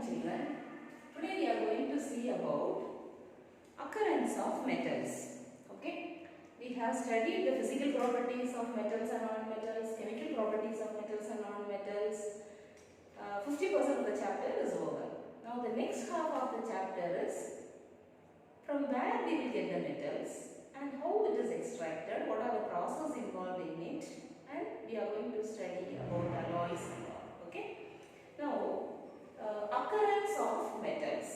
children. Today we are going to see about occurrence of metals. Okay, we have studied the physical properties of metals and non-metals, chemical properties of metals and non-metals. 50% of the chapter is over. Now the next half of the chapter is from where we will get the metals and how it is extracted, what are the processes involved in it, and we are going to study about alloys and all. Okay. Now occurrence of metals.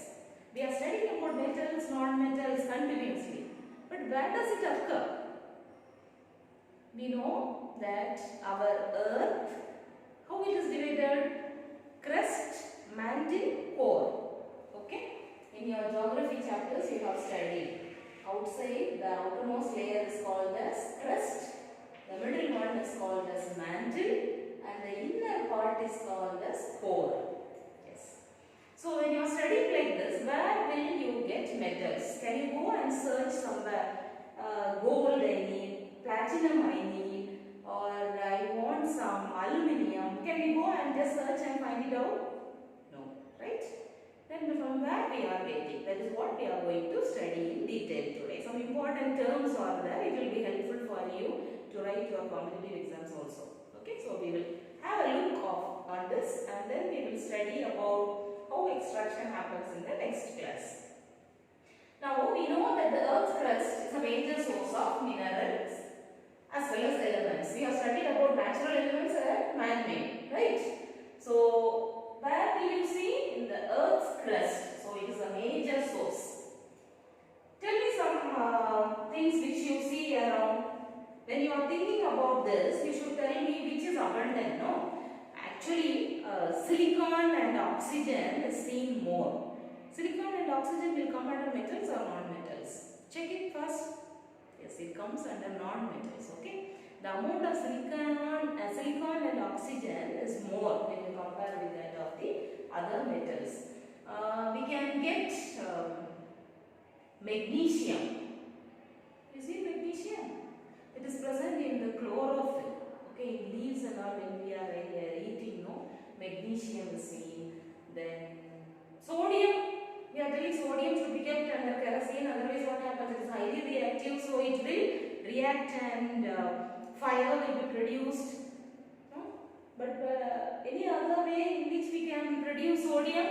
We are studying about metals, non-metals continuously. But where does it occur? We know that our earth, how it is divided? Crust, mantle, core. Okay? In your geography chapters you have studied. Outside, the outermost layer is called as crust, the middle one is called as mantle, and the inner part is called as core. So when you are studying like this, where will you get metals? Can you go and search somewhere, gold I need, platinum I need, or I want some aluminium. Can we go and just search and find it out? No, right? Then from where we are getting, that is what we are going to study in detail today. Some important terms are there, it will be helpful for you to write your competitive exams also. Okay, so we will have a look on this and then we will study about how extraction happens in the next class. Now we know that the earth's crust is a major source of minerals as well as elements. We have studied about natural elements and man-made, right? So where will you see? In the earth's crust. So it is a major source. Tell me some things which you see around. When you are thinking about this, you should tell me which is abundant, no? Actually, silicon and oxygen is seen more. Silicon and oxygen will come under metals or non-metals. Check it first. Yes, it comes under non-metals. Okay. The amount of silicon and oxygen is more when you compare with that of the other metals. We can get magnesium. You see magnesium? It is present in the chlorophyll. Okay, in leaves and all when we are eating, no, magnesium is seen. Then sodium, we are telling sodium should be kept under kerosene, otherwise what happens? It is highly reactive, so it will react and fire will be produced. No? But any other way in which we can produce sodium?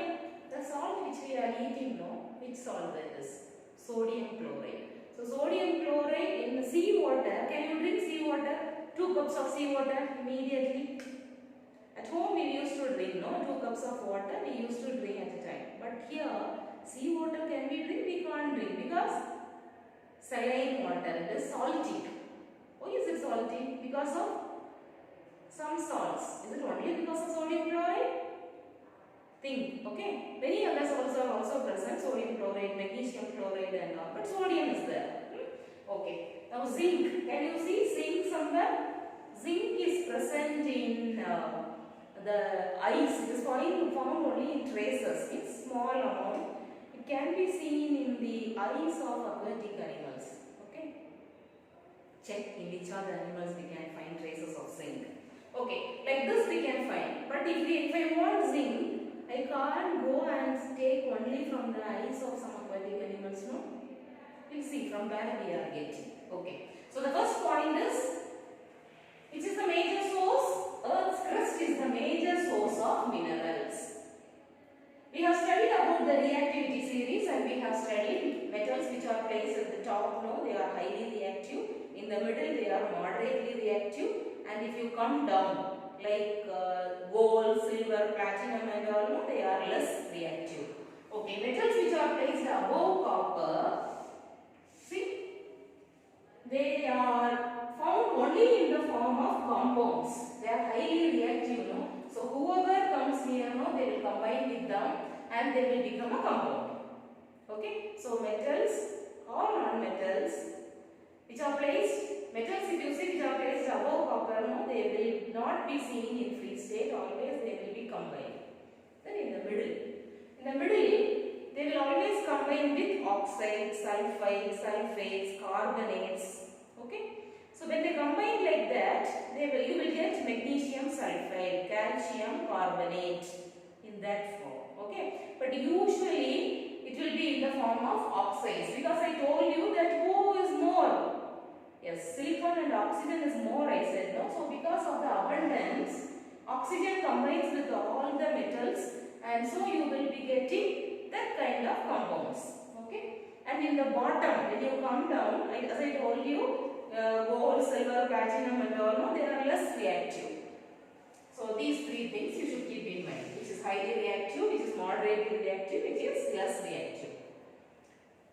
The salt which we are eating, no, which salt that is? Sodium chloride. So sodium chloride in the sea water, can you drink sea water? 2 cups of sea water immediately. At home we used to drink, no? 2 cups of water we used to drink at a time. But here, sea water can we drink? We can't drink because saline water, it is salty. Why is it salty? Because of some salts. Is it only because of sodium chloride? Think, okay? Many other salts are also present, sodium chloride, magnesium chloride and all. But sodium is there. Okay. Now zinc, can you see zinc somewhere? Zinc is present in the ice. It is found only in traces, in small amount. It can be seen in the eyes of aquatic animals. Okay. Check in which other animals we can find traces of zinc. Okay, like this we can find. But if I want zinc, I can't go and take only from the eyes of some aquatic animals, no? We'll see from where we are getting. Okay. So the first point is, which is the major source? Earth's crust is the major source of minerals. We have studied about the reactivity series and we have studied metals which are placed at the top, no, they are highly reactive. In the middle they are moderately reactive, and if you come down like gold, silver, platinum and all, no, they are less reactive. Okay, metals which are placed above copper, see, they are found only in the form of compounds. They are highly reactive, no? So whoever comes near, no, they will combine with them and they will become a compound. Okay? So metals or non-metals which are placed, metals if you see which are placed above copper, no, they will not be seen in free state, always they will be combined. Then in the middle, they will always combine with oxides, sulfides, sulfates, carbonates. Okay? So when they combine like that, you will get magnesium sulfide, calcium carbonate in that form. Okay. but usually it will be in the form of oxides, because I told you that O is more. Yes, silicon and oxygen is more, I said, no. So because of the abundance, oxygen combines with all the metals, and so you will be getting that kind of compounds. Okay. And in the bottom, when you come down, as I told you, gold, silver, platinum and all, no, they are less reactive. So these three things you should keep in mind, which is highly reactive, which is moderately reactive, which is less reactive.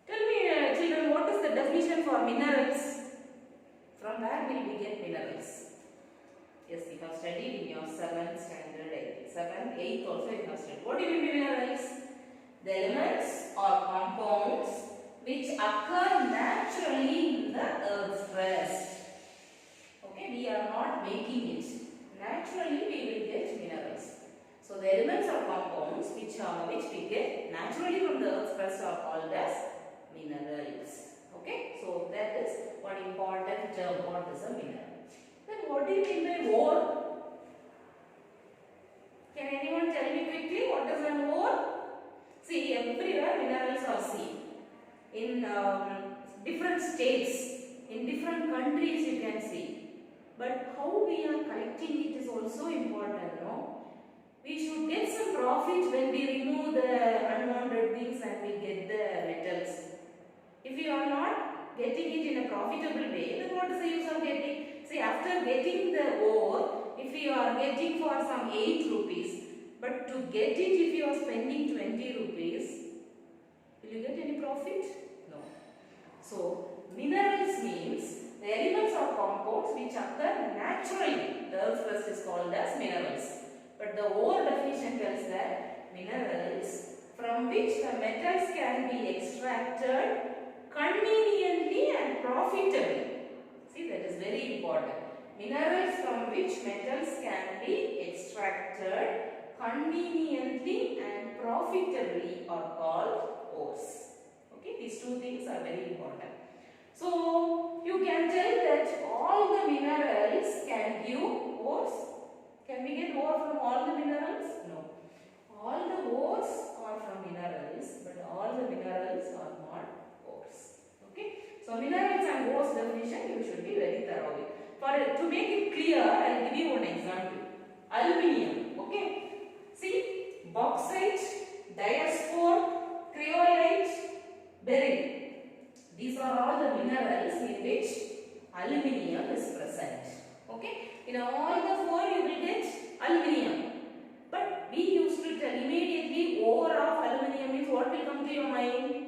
Tell me, children, what is the definition for minerals? From where will we get minerals? Yes, you have studied in your 7th standard, 7th, 8th also you have studied. What do you mean by minerals? The elements or compounds which occur naturally in the earth's crust. Okay, we are not making it. Naturally we will get minerals. So the elements or compounds which we get naturally from the earth's crust are called as minerals. Okay, so that is one important term. What is a mineral? Then what do you mean by ore? Can anyone tell me quickly what is an ore? See, everywhere minerals are seen. In different states, in different countries you can see. But how we are collecting it is also important, no? We should get some profit when we remove the unwanted things and we get the metals. If you are not getting it in a profitable way, then what is the use of getting? See, after getting the ore, if you are getting for some 8 rupees, but to get it if you are spending 20 rupees, will you get any profit? No. So, minerals means the elements or compounds which occur naturally. The earth's crust is called as minerals. But the ore definition tells that minerals from which the metals can be extracted conveniently and profitably. See, that is very important. Minerals from which metals can be extracted conveniently and profitably are called ores. Okay, these two things are very important. So, you can tell that all the minerals can give ores. Can we get ore from all the minerals? No. All the ores are from minerals, but all the minerals are not ores. Okay. So, minerals and ores definition you should be very thorough with. To make it clear, I will give you one example. Aluminium. Okay. See, bauxite, diaspore, cryolite, beryl. These are all the minerals in which aluminium is present. Okay. In all the four you will get aluminium. But we used to tell immediately ore of aluminium means what will come to your mind?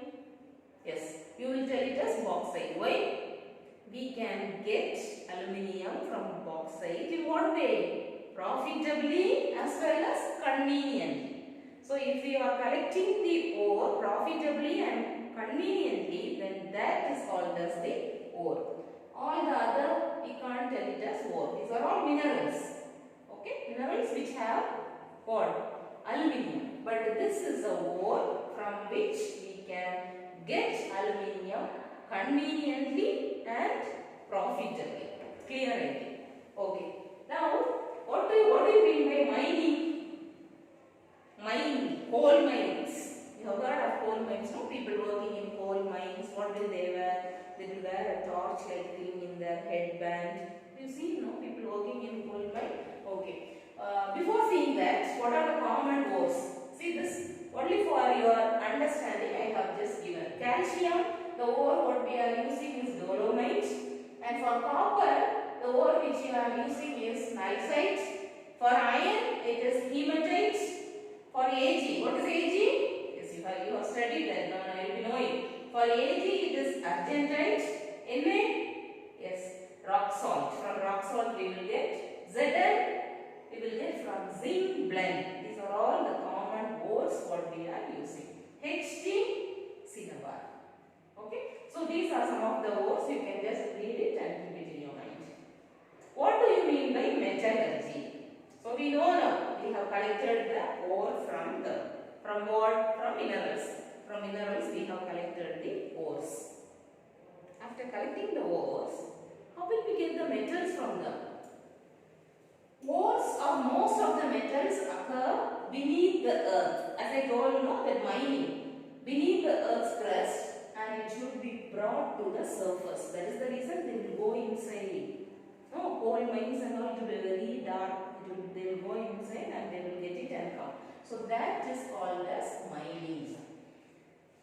Yes, you will tell it as bauxite. Why? We can get aluminium from bauxite in what way? Profitably as well as conveniently. So if you are collecting the ore profitably and conveniently, then that is called as the ore. All the other we can't tell it as ore. These are all minerals. Okay, minerals which have what? Aluminium. But this is a ore from which we can get aluminium conveniently and profitably. Clear idea? Okay. Now, what do you mean by mining? Mining, coal mines. You have heard of coal mines, no? People working in coal mines, what will they wear? They will wear a torch-like thing in their headband. You see, no? People working in coal mine. Okay. Before seeing that, what are the common ores? See this, only for your understanding I have just given. Calcium, the ore what we are using is dolomite. And for copper, the ore which you are using is knifesite. For iron, it is hematite. For Ag, what is Ag? Yes, you have studied that, now you will be knowing. For Ag, it is argentite. Na, yes, rock salt. From rock salt we will get Zn. We will get from zinc blende. These are all the common ores what we are using. Hd, cinnabar. Okay. So these are some of the ores. You can just read it and keep it in your mind. What do you mean by metallurgy? So we know now we have collected the ore from what? From minerals. From minerals we have collected the ores. After collecting the ores, how will we get the metals from them? Ores or most of the metals occur beneath the earth. As I I told, no, that mining beneath the earth's crust, and it should be brought to the surface. That is the reason they will go inside. No, coal mines and all will be very dark. They will go inside and they will get it and come. So that is called as mining.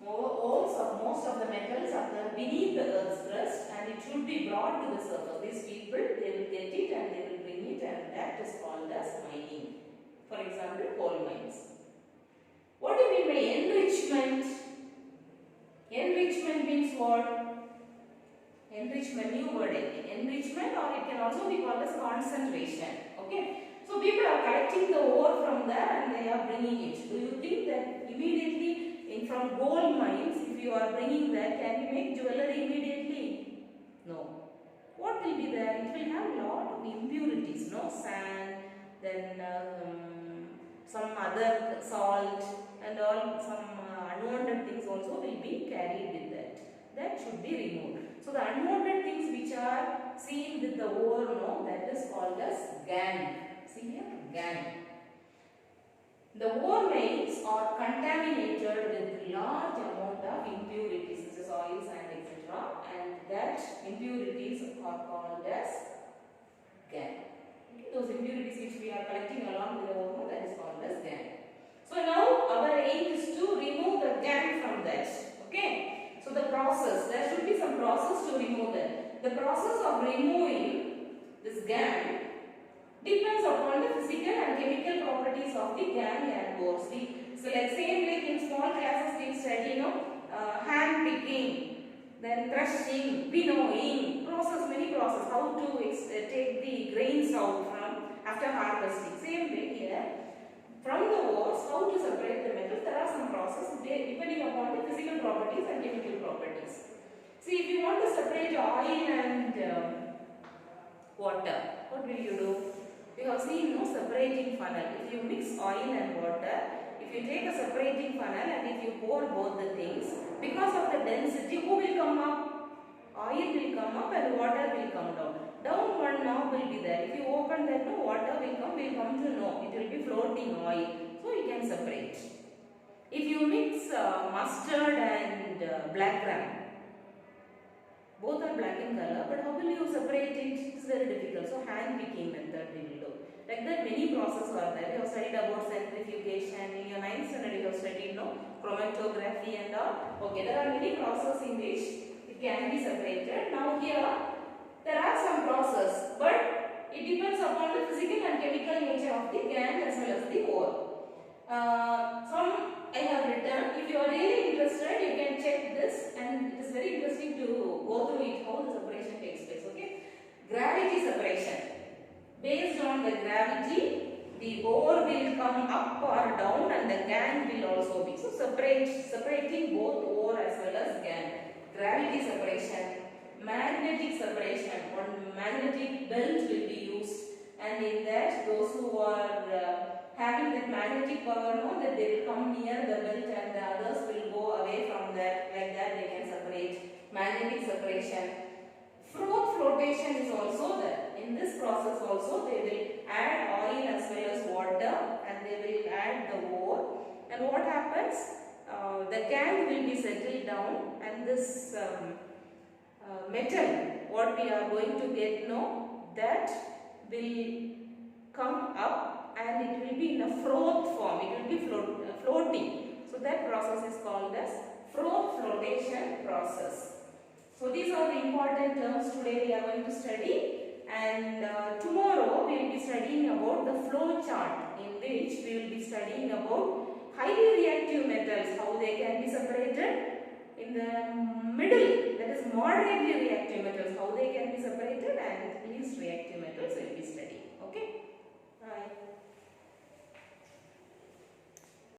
Most of the metals are beneath the earth's crust, and it should be brought to the surface. These people, they will get it and they will bring it, and that is called as mining. For example, coal mines. What do you mean by enrichment? Enrichment means what? Enrichment, new word again. Enrichment, or it can also be called as concentration. Okay. So people are collecting the ore from there and they are bringing it. Do you think that immediately from gold mines, if you are bringing that, can you make jewelry immediately? No. What will be there? It will have a lot of impurities, no? Sand, then some other salt and all, some unwanted things also will be carried with that. That should be removed. So the unwanted things which are seen with the ore, no, that is called as gangue. See here, gangue. The ore mines are contaminated with large amount of impurities, such as oil, sand, etc. And that impurities are called as gangue. Okay, those impurities which we are collecting along with the ore, that is called as gangue. So now our aim is to remove the gangue from that. Okay. So the process, there should be some process to remove that. The process of removing this gangue depends upon the physical and chemical properties of the gangue and ore. So like same like in small classes we study, hand picking, then crushing, winnowing, many process, how to take the grains out from after harvesting. Same way here, from the ores, how to separate the metals, there are some processes depending upon the physical properties and chemical properties. See, if you want to separate oil and water, what will you do? You have seen, no, separating funnel. If you mix oil and water, if you take a separating funnel and if you pour both the things, because of the density, who will come up? Oil will come up and water will come down. Down one knob will be there. If you open that, no, water will come to know. It will be floating oil. So you can separate. If you mix mustard and black gram, both are black in color, but how will you separate it? It's very difficult. So hand picking method we will do. Like that, many processes are there. You have studied about centrifugation. In your 9th standard you have studied, no, chromatography and all. Okay, there are many processes in which it can be separated. Now here there are some processes, but it depends upon the physical and chemical nature of the gangue as well as the ore. Some I have written. If you are really interested, you can check this, and it is very interesting to go through it, how the separation takes place. Okay, gravity separation. Based on the gravity, the ore will come up or down, and the gangue will also be. So separating both ore as well as gangue. Gravity separation. Magnetic separation. One magnetic belt will be used, and in that, those who are having that magnetic power, know that they will come near the belt and the others will go away from that. Like that they can separate. Magnetic separation. Froth flotation is also there. In this process also they will add oil as well as water, and they will add the ore. And what happens? The gangue will be settled down, and this metal, what we are going to get, no, that will come up and it will be in a froth form. It will be floating. So that process is called as froth flotation process. So these are the important terms today we are going to study, and tomorrow we will be studying about the flow chart, in which we will be studying about highly reactive metals, how they can be separated. In the middle, that is moderately reactive